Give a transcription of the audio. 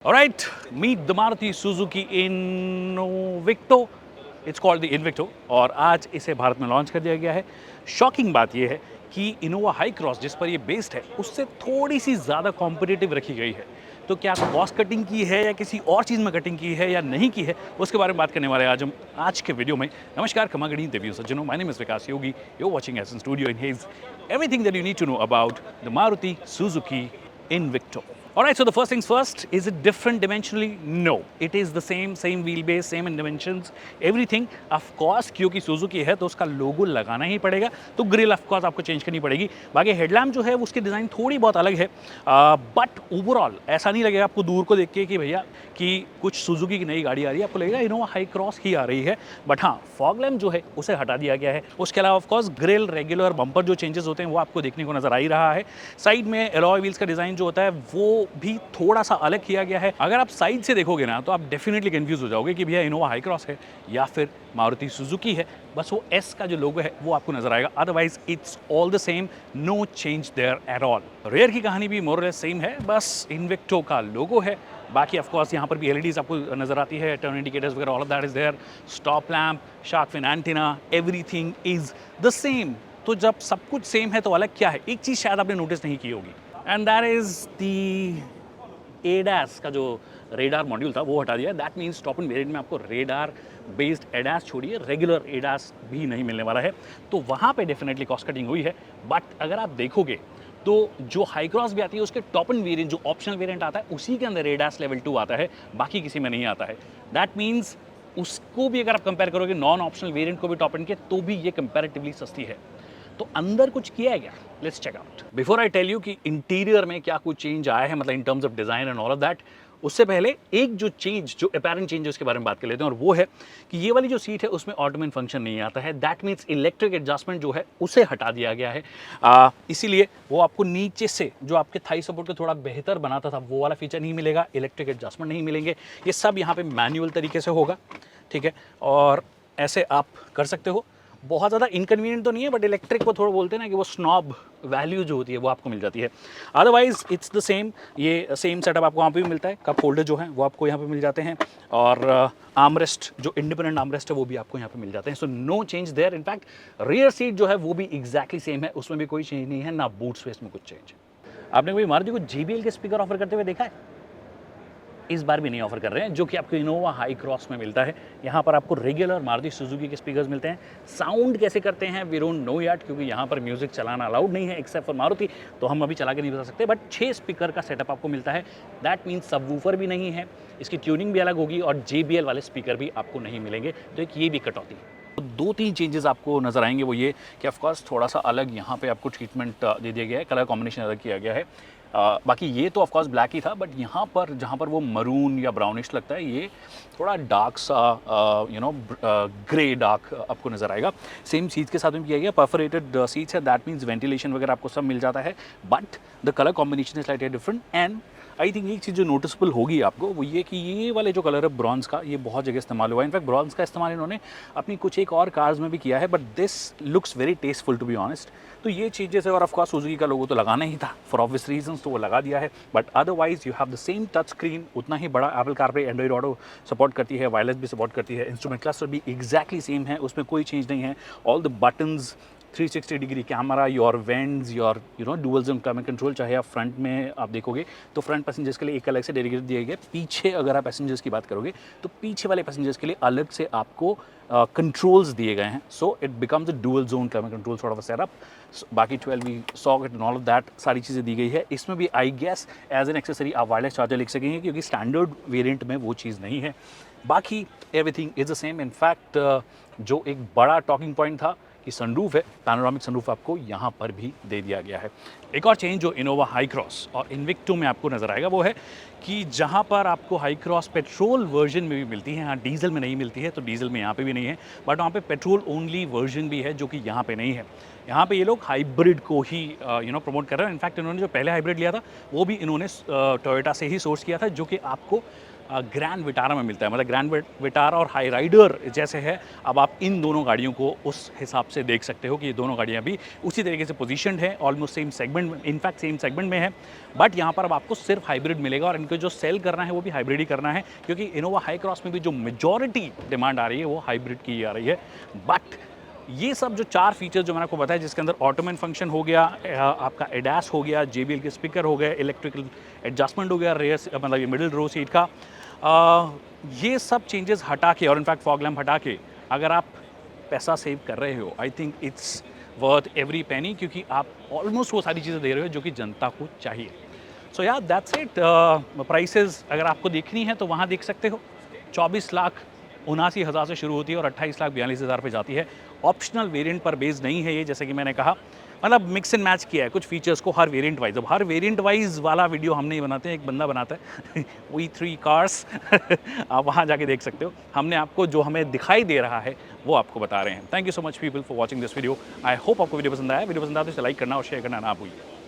All right, meet the Maruti Suzuki Invicto. It's called the Invicto और आज इसे भारत में लॉन्च कर दिया गया है। शॉकिंग बात यह है कि इनोवा हाई क्रॉस जिस पर ये बेस्ड है उससे थोड़ी सी ज़्यादा कॉम्पिटिटिव रखी गई है। तो क्या कॉस्ट कटिंग की है या किसी और चीज़ में कटिंग की है या नहीं की है, उसके बारे में बात करने वाले आज हम आज के वीडियो में। नमस्कार, खमा गणी देवियों सज्जनों, my name is Vikas Yogi, you are watching S N studio in this everything that you need to know about the Maruti Suzuki Invicto. Alright, so the first things first, is it different dimensionally? No. It is the same wheelbase, same in dimensions, everything. Of course, क्योंकि Suzuki है तो उसका लोगो लगाना ही पड़ेगा, तो grill of course आपको change करनी पड़ेगी। बाकी हेडलैम्प जो है उसकी डिज़ाइन थोड़ी बहुत अलग है, बट ओवरऑल ऐसा नहीं लगेगा आपको दूर को देख के कि भैया कि कुछ सुजुकी की नई गाड़ी आ रही है, आपको लगेगा इनोवा हाई क्रॉस ही आ रही है। बट हाँ, फॉग लैम्प जो है उसे हटा दिया गया है। उसके अलावा ऑफकोर्स ग्रिल, रेगुलर बम्पर जो चेंजेस होते हैं वो आपको देखने को नजर आ ही रहा है। साइड में एलॉय व्हील्स का डिज़ाइन जो होता है वो भी थोड़ा सा अलग किया गया है। अगर आप साइड से देखोगे ना तो आप डेफिनेटली कंफ्यूज हो जाओगे कि भैया इनोवा हाई क्रॉस है या फिर मारुति सुजुकी है। बस वो एस का जो लोगो है वो आपको नजर आएगा, otherwise it's all the same, no change there at all. Rear की कहानी भी मोर और लेस सेम है, बस इन्विक्टो का लोगो है। बाकी ऑफ कोर्स यहाँ पर भी एलईडीज आपको नजर आती है, टर्न इंडिकेटर्स वगैरह, all of that is there. Stop lamp, shark fin antenna, everything is the same. तो जब सब कुछ सेम है तो अलग क्या है? एक चीज़ शायद आपने नोटिस नहीं की होगी, and that is the ADAS का जो रेडार मॉड्यूल था वो हटा दिया। That means top end variant में आपको रेडार बेस्ड एडास छोड़िए रेगुलर एडास भी नहीं मिलने वाला है, तो वहाँ पे डेफिनेटली कॉस्ट कटिंग हुई है। बट अगर आप देखोगे तो जो हाई क्रॉस भी आती है उसके टॉप एंड वेरिएंट जो ऑप्शनल वेरिएंट आता है उसी के अंदर एडास लेवल 2 आता है, बाकी किसी में नहीं आता है। दैट मीन्स उसको भी अगर आप कंपेयर करोगे नॉन ऑप्शनल वेरिएंट को भी टॉप एंड के, तो भी ये कंपैरेटिवली सस्ती है। तो अंदर कुछ किया है क्या? Let's check out. Before I tell you कि इंटीरियर में क्या कुछ चेंज आया है, मतलब in terms of design and all of that, उससे पहले एक जो चेंज, जो अपैरेंट चेंज है उसके बारे में बात कर लेते हैं, और वो है कि ये वाली जो सीट है उसमें ऑटोमेन फंक्शन नहीं आता है। दैट मीन्स इलेक्ट्रिक एडजस्टमेंट जो है उसे हटा दिया गया है। इसीलिए वो आपको नीचे से जो आपके थाई सपोर्ट को थोड़ा बेहतर बनाता था वो वाला फीचर नहीं मिलेगा, इलेक्ट्रिक एडजस्टमेंट नहीं मिलेंगे। ये सब यहाँ पे मैनुअल तरीके से होगा, ठीक है, और ऐसे आप कर सकते हो। बहुत ज़्यादा इनकन्वीनियंट तो नहीं है, बट इलेक्ट्रिक को थोड़ा बोलते हैं ना कि वो स्नॉब वैल्यू जो होती है वो आपको मिल जाती है। Otherwise it's the same. ये सेम सेटअप आपको वहाँ पे भी मिलता है। कप होल्डर जो है वो आपको यहाँ पे मिल जाते हैं, और आर्मरेस्ट जो इंडिपेंडेंट आर्मरेस्ट है वो भी आपको यहाँ पे मिल जाते हैं। So no change there. In fact rear seat जो है वो भी एग्जैक्टली सेम है, उसमें भी कोई चेंज नहीं है, ना बूट स्पेस में कुछ चेंज है। आपने कोई मारुति को JBL के स्पीकर ऑफर करते हुए देखा है? इस बार भी नहीं ऑफर कर रहे हैं, जो कि आपको इनोवा हाई क्रॉस में मिलता है। यहाँ पर आपको रेगुलर मारुति सुजुकी के स्पीकर्स मिलते हैं। साउंड कैसे करते हैं वी डोंट नो यट, क्योंकि यहाँ पर म्यूजिक चलाना अलाउड नहीं है एक्सेप्ट फॉर मारुति, तो हम अभी चला के नहीं बता सकते। बट 6 स्पीकर का सेटअप आपको मिलता है। दैट मीन्स सबवूफर भी नहीं है, इसकी ट्यूनिंग भी अलग होगी, और JBL वाले स्पीकर भी आपको नहीं मिलेंगे, तो एक ये भी कटौती है। तो 2-3 चेंजेस आपको नजर आएंगे, वो ये कि ऑफकोर्स थोड़ा सा अलग यहाँ पे आपको ट्रीटमेंट दे दिया गया है, कलर कॉम्बिनेशन अलग किया गया है। बाकी ये तो ऑफकोर्स ब्लैक ही था, बट यहाँ पर जहाँ पर वो मरून या ब्राउनिश लगता है, ये थोड़ा डार्क सा ग्रे डार्क आपको नज़र आएगा। सेम सीट्स के साथ में किया गया, परफोरेटेड सीट्स है, दैट मीन्स वेंटिलेशन वगैरह आपको सब मिल जाता है, but the colour combination is slightly different. And I think एक चीज़ जो नोटिसबल होगी आपको वो ये कि ये वाले जो कलर है ब्रॉन्ज का, ये बहुत जगह इस्तेमाल हुआ है। इनफैक्ट ब्रॉन्ज का इस्तेमाल इन्होंने अपनी कुछ एक और कार्स में भी किया है, but this looks very tasteful to be honest. तो ये चीज़ें है, और ऑफकोर्स सुजुकी का लोगो तो लगाना ही था फॉर ऑब्वियस रीजंस, तो वो लगा दिया है। But otherwise you have the same touch screen, उतना ही बड़ा Apple CarPlay, Android auto support करती है, वायरलेस भी सपोर्ट करती है, इंस्ट्रूमेंट क्लस्टर भी एग्जैक्टली सेम है, उसमें कोई चेंज नहीं है। All the buttons, 360 degree camera, your vents, your dual zone climate control, चाहे आप फ्रंट में आप देखोगे तो फ्रंट पैसेंजर्स के लिए एक अलग से डेडिकेटेड दिए गए। पीछे अगर आप पैसेंजर्स की बात करोगे तो पीछे वाले पैसेंजर्स के लिए अलग से आपको कंट्रोल्स दिए गए हैं। So it becomes a dual zone climate control sort of a setup. बाकी 12V socket and all of that सारी चीज़ें दी गई है। इसमें भी I guess as an accessory आप वायरलेस चार्जर लिख सकेंगे, क्योंकि स्टैंडर्ड वेरिएंट में वो चीज़ नहीं है। बाकी everything is the same. In fact जो एक बड़ा टॉकिंग पॉइंट था कि सनरूफ है, पैनोरामिक सनरूफ आपको यहाँ पर भी दे दिया गया है। एक और चेंज जो इनोवा हाई क्रॉस और इन्विक्टो में आपको नज़र आएगा वो है कि जहाँ पर आपको हाई क्रॉस पेट्रोल वर्जन में भी मिलती है, हाँ डीजल में नहीं मिलती है, तो डीजल में यहाँ पे भी नहीं है, बट वहाँ पे पेट्रोल ओनली वर्जन भी है जो कि यहाँ पे नहीं है। यहाँ पे ये लोग हाइब्रिड को ही प्रमोट कर रहे हैं। इनफैक्ट इन्होंने जो पहले हाइब्रिड लिया था वो भी इन्होंने टोयोटा से ही सोर्स किया था, जो कि आपको ग्रैंड विटारा में मिलता है। मतलब ग्रैंड विटारा और हाई राइडर जैसे है, अब आप इन दोनों गाड़ियों को उस हिसाब से देख सकते हो कि ये दोनों गाड़ियाँ भी उसी तरीके से पोजीशनड है, ऑलमोस्ट सेम सेगमेंट में, इनफैक्ट सेम सेगमेंट में है। बट यहाँ पर अब आपको सिर्फ हाइब्रिड मिलेगा और इनको जो सेल करना है वो भी हाइब्रिड ही करना है, क्योंकि इनोवा हाई क्रॉस में भी जो मेजॉरिटी डिमांड आ रही है वो हाइब्रिड की आ रही है। बट ये सब जो 4 फीचर्स जो मैंने आपको बताया, जिसके अंदर ऑटोमेन फंक्शन हो गया, आपका एडास हो गया, JBL के स्पीकर हो गए, इलेक्ट्रिकल एडजस्टमेंट हो गया, रेयर मतलब ये मिडिल रो सीट का, ये सब चेंजेस हटा के और इनफैक्ट फॉग लैम्प हटा के अगर आप पैसा सेव कर रहे हो, I think it's worth every penny, क्योंकि आप ऑलमोस्ट वो सारी चीज़ें दे रहे हो जो कि जनता को चाहिए। सो या दैट्स इट। प्राइसेस अगर आपको देखनी है तो वहाँ देख सकते हो, 24,79,000 से शुरू होती है और 28,42,000 पे जाती है। ऑप्शनल वेरिएंट पर बेस्ड नहीं है ये, जैसे कि मैंने कहा, मतलब मिक्स एंड मैच किया है कुछ फीचर्स को हर वेरिएंट वाइज। अब हर वेरिएंट वाइज वाला वीडियो हम नहीं बनाते हैं, एक बंदा बनाता है वी 3 कार्स आप वहाँ जाके देख सकते हो। हमने आपको जो हमें दिखाई दे रहा है वो आपको बता रहे हैं। Thank you so much people for watching this video. I hope आपको वीडियो पसंद आया। वीडियो पसंद आया तो इसे लाइक करना और शेयर करना ना भूलिए।